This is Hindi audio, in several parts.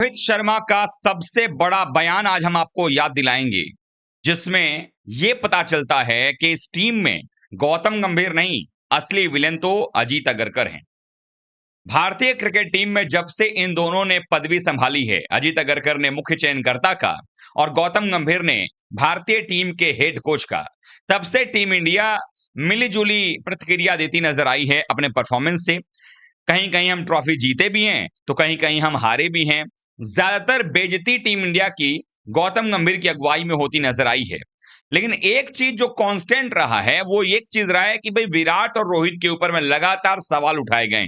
रोहित शर्मा का सबसे बड़ा बयान आज हम आपको याद दिलाएंगे, जिसमें ये पता चलता है कि इस टीम में गौतम गंभीर नहीं, असली विलेन तो अजीत अगरकर हैं। भारतीय क्रिकेट टीम में जब से इन दोनों ने पदवी संभाली है, अजीत अगरकर ने मुख्य चयनकर्ता का और गौतम गंभीर ने भारतीय टीम के हेड कोच का, तब से टीम इंडिया मिलीजुली प्रतिक्रिया देती नजर आई है अपने परफॉर्मेंस से। कहीं कहीं हम ट्रॉफी जीते भी हैं तो कहीं कहीं हम हारे भी हैं। ज्यादातर बेइज्जती टीम इंडिया की गौतम गंभीर की अगुवाई में होती नजर आई है। लेकिन एक चीज जो कांस्टेंट रहा है वो एक चीज रहा है कि भाई विराट और रोहित के ऊपर में लगातार सवाल उठाए गए।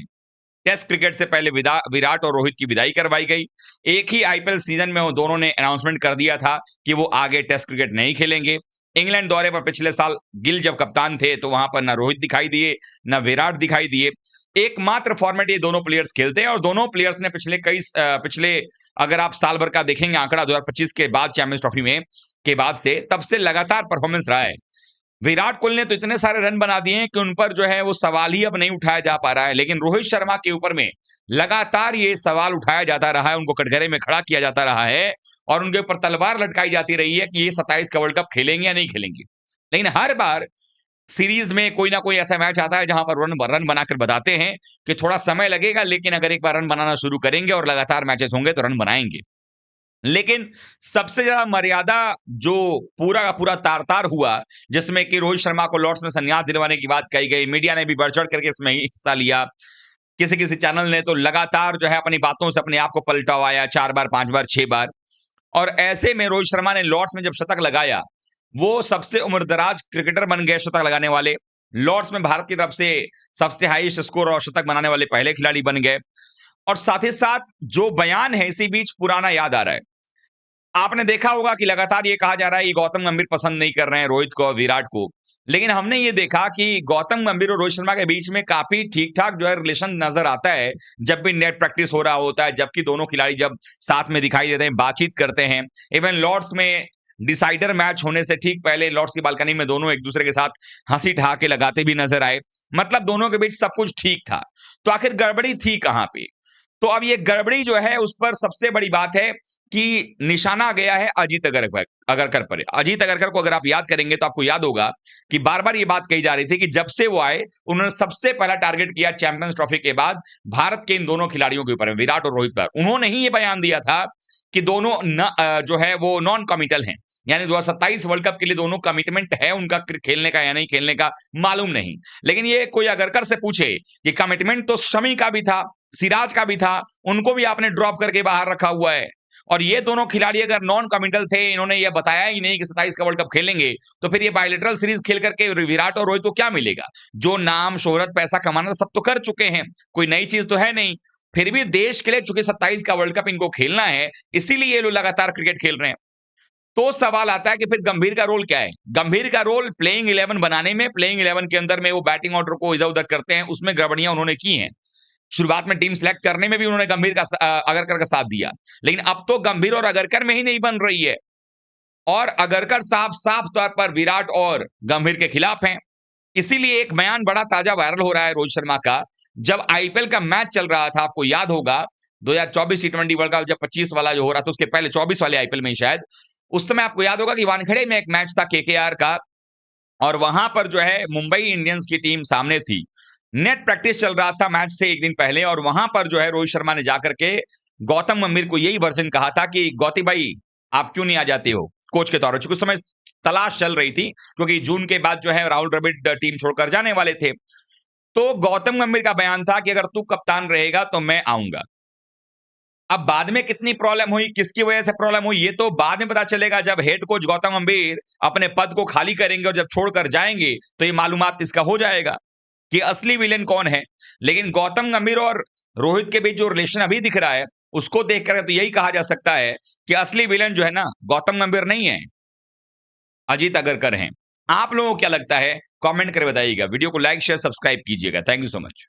टेस्ट क्रिकेट से पहले विराट और रोहित की विदाई करवाई गई। एक ही आईपीएल सीजन में वो दोनों ने अनाउंसमेंट कर दिया था कि वो आगे टेस्ट क्रिकेट नहीं खेलेंगे। इंग्लैंड दौरे पर पिछले साल गिल जब कप्तान थे तो वहां पर ना रोहित दिखाई दिए, ना विराट दिखाई दिए। एकमात्र फॉर्मेट ये दोनों प्लेयर्स खेलते हैं और दोनों प्लेयर्स ने पिछले अगर आप साल भर का देखेंगे आंकड़ा 2025 के बाद चैंपियंस ट्रॉफी में के बाद से तब से लगातार परफॉर्मेंस रहा है। विराट कोहली ने तो इतने सारे रन बना दिए हैं कि उन पर जो है वो सवाल ही अब नहीं उठाया जा पा रहा है, लेकिन रोहित शर्मा के ऊपर में लगातार ये सवाल उठाया जाता रहा है, उनको कटघरे में खड़ा किया जाता रहा है और उनके ऊपर तलवार लटकाई जाती रही है कि ये 27 का वर्ल्ड कप खेलेंगे या नहीं खेलेंगे। लेकिन हर बार सीरीज में कोई ना कोई ऐसा मैच आता है जहां पर रन बनाकर बताते हैं कि थोड़ा समय लगेगा, लेकिन अगर एक बार रन बनाना शुरू करेंगे और लगातार मैचेस होंगे तो रन बनाएंगे। लेकिन सबसे ज्यादा मर्यादा जो पूरा का पूरा तार-तार हुआ, जिसमें कि रोहित शर्मा को लॉर्ड्स में संन्यास दिलवाने की बात कही गई, मीडिया ने भी बढ़-चढ़ करके इसमें हिस्सा लिया। किसी-किसी चैनल ने तो लगातार जो है अपनी बातों से अपने आप को पलटवाया 4 बार, 5 बार, 6 बार। और ऐसे में रोहित शर्मा ने लॉर्ड्स में जब शतक लगाया, वो सबसे उम्रदराज क्रिकेटर बन गए शतक लगाने वाले। लॉर्ड्स में भारत की तरफ से सबसे हाईएस्ट स्कोर और शतक बनाने वाले पहले खिलाड़ी बन गए। और साथ ही साथ जो बयान है इसी बीच पुराना याद आ रहा है। आपने देखा होगा कि लगातार ये कहा जा रहा है कि गौतम गंभीर पसंद नहीं कर रहे हैं रोहित को और विराट को। लेकिन हमने ये देखा कि गौतम गंभीर और रोहित शर्मा के बीच में काफी ठीक-ठाक जो है रिलेशन नज़र आता है, जब भी नेट प्रैक्टिस हो रहा होता है, जबकि दोनों खिलाड़ी जब साथ में दिखाई देते हैं, बातचीत करते हैं। इवन लॉर्ड्स में डिसाइडर मैच होने से ठीक पहले लॉर्ड्स की बालकनी में दोनों एक-दूसरे के साथ हँसी-ठहाके लगाते भी नज़र आए। मतलब दोनों के बीच सब कुछ ठीक था। तो आखिर गड़बड़ी थी कहाँ पे? तो अब ये गड़बड़ी जो है उस पर सबसे बड़ी बात है कि निशाना गया है अजीत अगरकर पर। अजीत अगरकर को अगर आप याद करेंगे तो आपको याद होगा कि बार-बार ये बात कही जा रही थी कि जब से वो आए, उन्होंने सबसे पहला टारगेट किया चैंपियंस ट्रॉफी के बाद भारत के इन दोनों खिलाड़ियों के ऊपर, विराट और रोहित पर। उन्होंने ही ये बयान दिया था कि दोनों जो है वो नॉन कमिटल हैं। यानी 2027 वर्ल्ड कप के लिए दोनों कमिटमेंट है उनका खेलने का या नहीं खेलने का मालूम नहीं। लेकिन ये कोई अगरकर से पूछे कि कमिटमेंट तो शमी का भी था, सिराज का भी था, उनको भी आपने ड्रॉप करके बाहर रखा हुआ है। और ये दोनों खिलाड़ी अगर नॉन कमिटल थे, इन्होंने ये बताया ही नहीं कि 27 का वर्ल्ड कप खेलेंगे, तो फिर ये बायलैटरल सीरीज खेल करके विराट और रोहित को क्या मिलेगा? जो नाम, शोहरत, पैसा कमाना सब तो कर चुके हैं, कोई नई चीज तो है नहीं। फिर भी देश के लिए चूंकि 27 का वर्ल्ड कप इनको खेलना है, इसीलिए ये लोग लगातार क्रिकेट खेल रहे हैं। तो सवाल आता है कि फिर गंभीर का रोल क्या है? गंभीर का रोल प्लेइंग 11 बनाने में, प्लेइंग 11 के अंदर में वो बैटिंग ऑर्डर को इधर-उधर करते हैं, उसमें गड़बड़ियां उन्होंने की हैं। शुरुआत में टीम सेलेक्ट करने में भी उन्होंने अगरकर का साथ दिया। लेकिन अब तो गंभीर और अगरकर में ही नहीं बन रही है और अगरकर साहब साफ तौर पर विराट और गंभीर के खिलाफ हैं। इसीलिए एक बयान बड़ा ताजा वायरल हो रहा है रोहित शर्मा का। जब आईपीएल का मैच चल रहा था, आपको याद होगा 2024 टी20 वर्ल्ड कप जब 25 वाला जो हो रहा था उसके पहले 24 वाले आईपीएल में ही शायद, उस समय आपको याद होगा कि वानखेड़े में एक मैच था केकेआर का और वहां पर जो है मुंबई इंडियंस की टीम सामने थी। नेट प्रैक्टिस चल रहा था मैच से एक दिन पहले और वहां पर जो है रोहित शर्मा ने जाकर के गौतम गंभीर को यही वर्जन कहा था कि गौती भाई आप क्यों नहीं आ जाते हो कोच के तौर पर, चूंकि उस समय तलाश चल रही थी क्योंकि जून के बाद जो है राहुल द्रविड़ टीम छोड़कर जाने वाले थे। तो गौतम गंभीर का बयान था कि अगर तू कप्तान रहेगा तो मैं आऊंगा। अब बाद में कितनी प्रॉब्लम हुई, किसकी वजह से प्रॉब्लम हुई, ये तो बाद में पता चलेगा जब हेड कोच गौतम गंभीर अपने पद को खाली करेंगे और जब छोड़कर जाएंगे तो ये मालूमात इसका हो जाएगा कि असली विलेन कौन है। लेकिन गौतम गंभीर और रोहित के बीच जो रिलेशन अभी दिख रहा है उसको देखकर तो यही कहा जा सकता है कि असली विलेन जो है ना गौतम गंभीर नहीं है, अजीत अगरकर हैं। आप लोगों को क्या लगता है? कमेंट करके बताइएगा। वीडियो को लाइक शेयर सब्सक्राइब कीजिएगा। Thank you so much.